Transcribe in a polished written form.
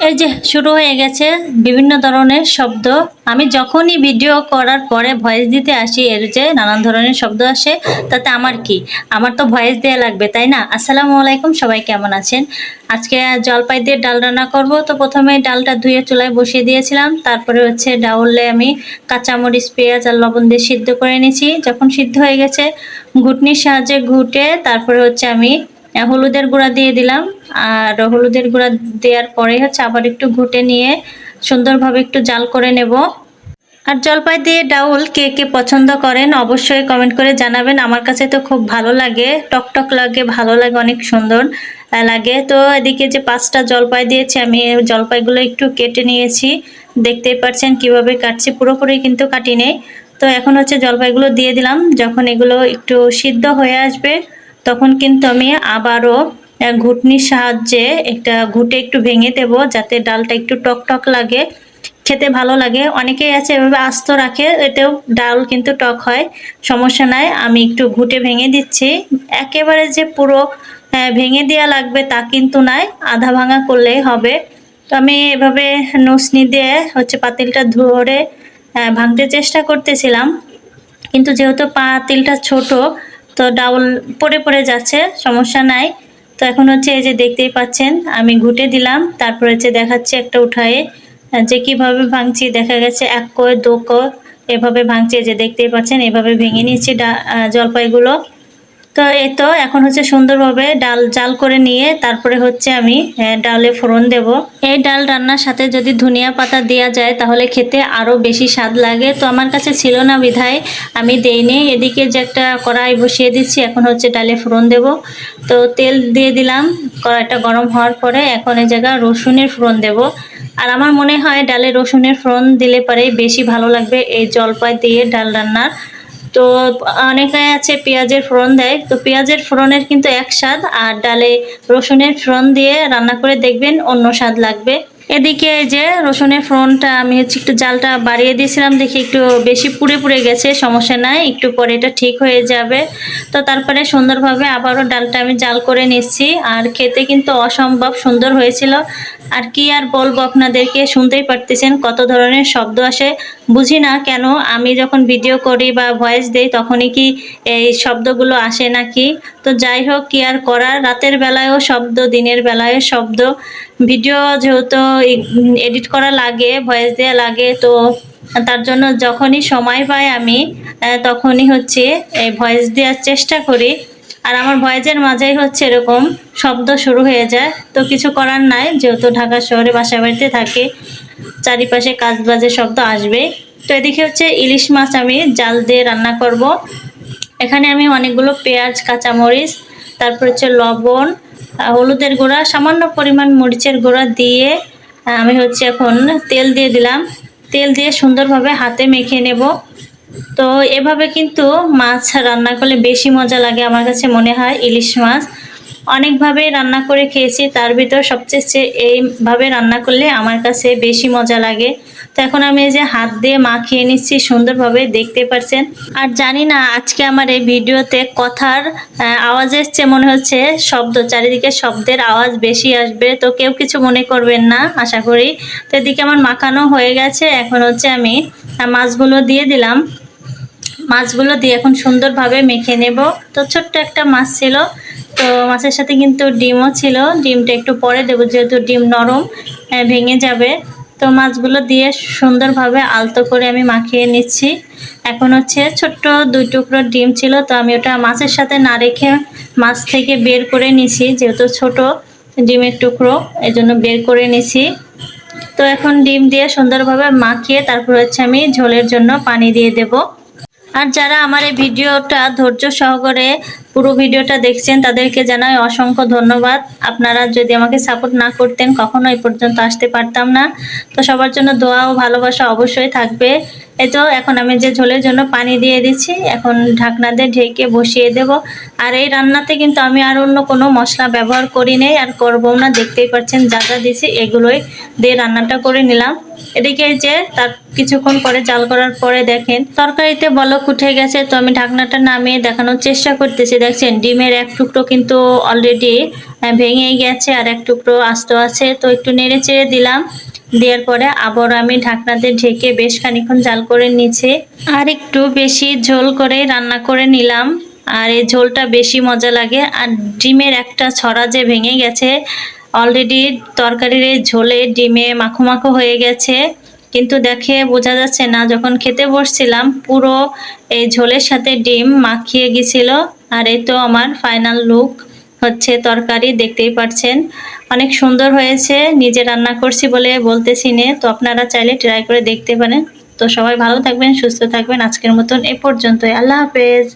এই যে শুরু হয়ে গেছে বিভিন্ন ধরনের শব্দ। আমি যখনই ভিডিও করার পরে ভয়েস দিতে আসি এর যে নানান ধরনের শব্দ আসে, তাতে আমার কি? আমার তো ভয়েস দেয়া লাগবে, তাই না? আসসালামু আলাইকুম, সবাই কেমন আছেন? আজকে জলপাই দিয়ে ডাল রান্না করব। তো প্রথমে ডালটা ধুয়ে চুলায় বসিয়ে দিয়েছিলাম। তারপরে হচ্ছে ডাউলে আমি কাঁচামরিচ, পেঁয়াজ আর লবণ দিয়ে সিদ্ধ করে নিয়েছি। যখন সিদ্ধ হয়ে গেছে ঘুটনির সাহায্যে ঘুটে তারপরে হচ্ছে আমি হলুদের গুঁড়া দিয়ে দিলাম। আর হলুদের গুঁড়া দেওয়ার পরে হচ্ছে আবার একটু ঘুটে নিয়ে সুন্দরভাবে একটু জাল করে নেব। আর জলপাই দিয়ে ডাউল কে কে পছন্দ করেন অবশ্যই কমেন্ট করে জানাবেন। আমার কাছে তো খুব ভালো লাগে, টকটক লাগে, ভালো লাগে, অনেক সুন্দর লাগে। তো এদিকে যে 5টা জলপাই দিয়েছি আমি, জলপাইগুলো একটু কেটে নিয়েছি। দেখতেই পাচ্ছেন কিভাবে কাটছি, পুরোপুরি কিন্তু কাটি নেই। তো এখন হচ্ছে জলপাইগুলো দিয়ে দিলাম। যখন এগুলো একটু সিদ্ধ হয়ে আসবে তখন কিন্তু আমি আবারও ঘুটনির সাহায্যে একটা ঘুটে একটু ভেঙে দেব, যাতে ডালটা একটু টক লাগে, খেতে ভালো লাগে। অনেকেই আছে এভাবে আস্ত রাখে, এতেও ডাল কিন্তু টক হয়, সমস্যা নাই। আমি একটু ঘুটে ভেঙে দিচ্ছি। একেবারে যে পুরো ভেঙে দেওয়া লাগবে তা কিন্তু নয়, আধা ভাঙা করলেই হবে। তো আমি এভাবে নসনি দিয়ে হচ্ছে পাতিলটা ধরে ভাঙতে চেষ্টা করতেছিলাম, কিন্তু যেহেতু পাতিলটা ছোট তো ডাউল পড়ে পড়ে যাচ্ছে, সমস্যা নাই। তো এখন হচ্ছে এই যে দেখতেই পাচ্ছেন আমি ঘুটে দিলাম, তারপর হচ্ছে দেখাচ্ছি একটা উঠায়ে যে কিভাবে ভাঙছি। দেখা গেছে 1 কোয় 2 কোয় এভাবে ভাঙছি, যে দেখতেই পাচ্ছেন এভাবে ভেঙে নিচ্ছি জলপাইগুলো। তো এই তো এখন হচ্ছে সুন্দরভাবে ডাল জাল করে নিয়ে তারপরে হচ্ছে আমি ডালে ফোড়ন দেব। এই ডাল রান্নার সাথে যদি ধনিয়া পাতা দেওয়া যায় তাহলে খেতে আরো বেশি স্বাদ লাগে। তো আমার কাছে ছিল না বিধায় আমি দেইনি। এদিকে যে একটা কড়াই বসিয়ে দিচ্ছি, এখন হচ্ছে ডালে ফোড়ন দেব। তো তেল দিয়ে দিলাম, কড়াইটা গরম হওয়ার পরে এখন এই জায়গায় রসুনের ফোড়ন দেব। আর আমার মনে হয় ডালে রসুনের ফোড়ন দিলে পরে বেশি ভালো লাগবে এই জলপাই দিয়ে ডাল রান্নার। তো অনেকে আছে পেঁয়াজের ফোড়ন দেয়, তো পেঁয়াজের ফোড়নের কিন্তু এক স্বাদ, আর ডালে রসুনের ফোড়ন দিয়ে রান্না করে দেখবেন অন্য স্বাদ লাগবে। এদিকে যে রসুনের ফোড়নটা আমি হচ্ছে একটু জালটা বাড়িয়ে দিয়েছিলাম, দেখি একটু বেশি পুড়ে পুড়ে গেছে, সমস্যা নাই, একটু পরে এটা ঠিক হয়ে যাবে। তো তারপরে সুন্দরভাবে আবারও ডালটা আমি জাল করে নিচ্ছি। আর খেতে কিন্তু অসম্ভব সুন্দর হয়েছিল। আর কি আর বলবো আপনাদেরকে, শুনতেই পারতেছেন কত ধরনের শব্দ আসে। বুঝি না কেন আমি যখন ভিডিও করি বা ভয়েস দেই তখনই কি এই শব্দগুলো আসে নাকি। তো যাই হোক, কি আর করার, রাতের বেলায়ও শব্দ, দিনের বেলায়ও শব্দ। ভিডিও যেহেতু এডিট করা লাগে, ভয়েস দেওয়া লাগে, তো তার জন্য যখনই সময় পাই আমি তখনই হচ্ছে এই ভয়েস দেওয়ার চেষ্টা করি। আর আমার ভয়েসের মাঝেই হচ্ছে এরকম শব্দ শুরু হয়ে যায়। তো কিছু করার নাই, যেহেতু ঢাকা শহরে বাসা বাড়িতে থাকে, চারিপাশে কাজ বাজে শব্দ আসবে। তো এদিকে হচ্ছে ইলিশ মাছ আমি জাল দিয়ে রান্না করব। এখানে আমি অনেকগুলো পেঁয়াজ, কাঁচামরিচ, তারপর হচ্ছে লবণ, হলুদের গুঁড়া, সামান্য পরিমাণ মরিচের গুঁড়া দিয়ে আমি হচ্ছে এখন তেল দিয়ে দিলাম। তেল দিয়ে সুন্দরভাবে হাতে মেখে নেব। তো এভাবে কিন্তু মাছ রান্না করলে বেশি মজা লাগে আমার কাছে মনে হয়। ইলিশ মাছ অনেকভাবে রান্না করে খেয়েছি, তার ভিতর সবচেয়ে এইভাবে রান্না করলে আমার কাছে বেশি মজা লাগে। তো এখন আমি এই যে হাত দিয়ে মাখিয়ে নিচ্ছি সুন্দরভাবে, দেখতে পাচ্ছেন। আর জানি না আজকে আমার এই ভিডিওতে কথার আওয়াজ এসছে, মনে হচ্ছে শব্দ, চারিদিকে শব্দের আওয়াজ বেশি আসবে, তো কেউ কিছু মনে করবেন না আশা করি। তো এদিকে আমার মাখানো হয়ে গেছে, এখন হচ্ছে আমি মাছগুলো দিয়ে দিলাম। মাছগুলো দিয়ে এখন সুন্দরভাবে মেখে নেব। তো ছোট্ট একটা মাছ ছিল, তো মাছের সাথে কিন্তু ডিমও ছিল। ডিমটা একটু পরে দেবো, যেহেতু ডিম নরম ভেঙে যাবে। তো মাছগুলো দিয়ে সুন্দরভাবে আলতো করে আমি মাখিয়ে নিচ্ছি। এখন হচ্ছে ছোট্ট 2 টুকরো ডিম ছিল, তো আমি ওটা মাছের সাথে না রেখে মাছ থেকে বের করে নিছি, যেহেতু ছোট ডিমের টুকরো এজন্য বের করে নিছি। তো এখন ডিম দিয়ে সুন্দরভাবে মাখিয়ে তারপর হচ্ছে আমি ঝোলের জন্য পানি দিয়ে দেব। আর যারা আমার এই ভিডিওটা ধৈর্য সহকারে পুরো ভিডিওটা দেখছেন তাদেরকে জানাই অসংখ্য ধন্যবাদ। আপনারা যদি আমাকে সাপোর্ট না করতেন কখনো এই পর্যন্ত আসতে পারতাম না। তো সবার জন্য দোয়া ও ভালোবাসা অবশ্যই থাকবে। এই তো এখন আমি যে ঝোলের জন্য পানি দিয়ে দিচ্ছি, এখন ঢাকনা দিয়ে ঢেকে বসিয়ে দেব। আর এই রান্নাতে কিন্তু আমি আর অন্য কোনো মশলা ব্যবহার করি নাই আর করবো না। দেখতেই পাচ্ছেন যা যা দিয়েছি এগুলোই দিয়ে রান্নাটা করে নিলাম। এদিকে যে তার কিছুক্ষণ পরে জাল করার পরে দেখেন তরকারিতে বলক উঠে গেছে, তো আমি ঢাকনাটা নামিয়ে দেখানোর চেষ্টা করতেছি। দেখছেন ডিমের এক টুকরো কিন্তু অলরেডি ভেঙে গেছে আর এক টুকরো আস্ত আছে। তো একটু নেড়ে চেড়ে দিলাম, দেওয়ার পরে আবার আমি ঢাকনাতে ঢেকে বেশ খানিকক্ষণ জাল করে নিচে আর একটু বেশি ঝোল করে রান্না করে নিলাম। আর এই ঝোলটা বেশি মজা লাগে। আর ডিমের একটা ছড়া যে ভেঙে গেছে, অলরেডি তরকারির এই ঝোলে ডিমে মাখো মাখো হয়ে গেছে, কিন্তু দেখে বোঝা যাচ্ছে না। যখন খেতে বসছিলাম পুরো এই ঝোলের সাথে ডিম মাখিয়ে গেছিল। আর এই তো আমার ফাইনাল লুক হচ্ছে তরকারি, দেখতেই পাচ্ছেন অনেক সুন্দর হয়েছে। নিজে রান্না করছি বলে বলতেছি নে, তো আপনারা চাইলে ট্রাই করে দেখতে পারেন। তো সবাই ভালো থাকবেন, সুস্থ থাকবেন। আজকের মতন এ পর্যন্তই। আল্লাহ হাফেজ।